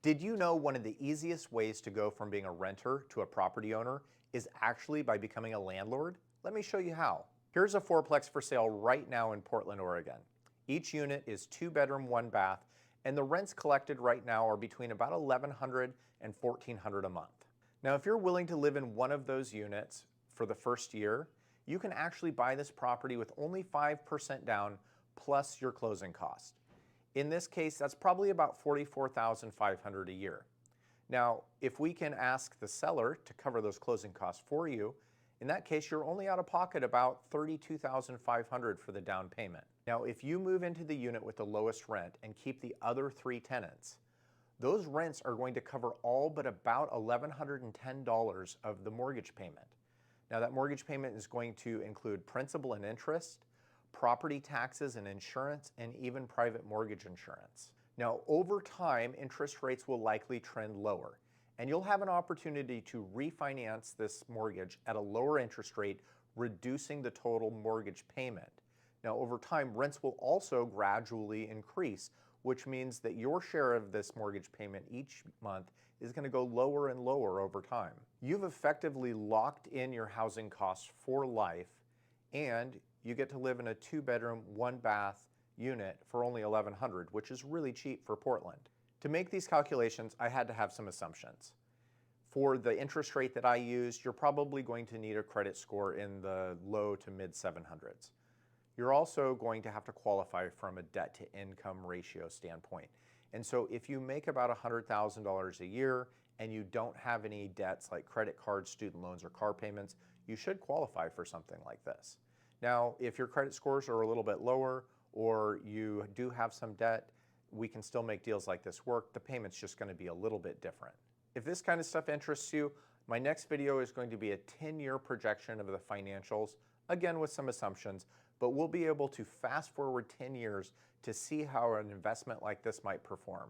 Did you know one of the easiest ways to go from being a renter to a property owner is actually by becoming a landlord? Let me show you how. Here's a fourplex for sale right now in Portland, Oregon. Each unit is 2 bedroom, 1 bath, and the rents collected right now are between about $1,100 and $1,400 a month. Now, if you're willing to live in one of those units for the first year, you can actually buy this property with only 5% down plus your closing cost. In this case, that's probably about $44,500 a year. Now, if we can ask the seller to cover those closing costs for you, in that case, you're only out of pocket about $32,500 for the down payment. Now, if you move into the unit with the lowest rent and keep the other 3 tenants, those rents are going to cover all but about $1,110 of the mortgage payment. Now, that mortgage payment is going to include principal and interest, property taxes and insurance, and even private mortgage insurance. Now, over time, interest rates will likely trend lower, and you'll have an opportunity to refinance this mortgage at a lower interest rate, reducing the total mortgage payment. Now, over time, rents will also gradually increase, which means that your share of this mortgage payment each month is going to go lower and lower over time. You've effectively locked in your housing costs for life, and you get to live in a 2 bedroom, 1 bath unit for only $1,100, which is really cheap for Portland. To make these calculations, I had to have some assumptions. For the interest rate that I used, you're probably going to need a credit score in the low to mid 700s. You're also going to have to qualify from a debt to income ratio standpoint. And so if you make about $100,000 a year and you don't have any debts like credit cards, student loans, or car payments, you should qualify for something like this. Now, if your credit scores are a little bit lower or you do have some debt, we can still make deals like this work. The payment's just going to be a little bit different. If this kind of stuff interests you, my next video is going to be a 10-year projection of the financials, again with some assumptions, but we'll be able to fast forward 10 years to see how an investment like this might perform.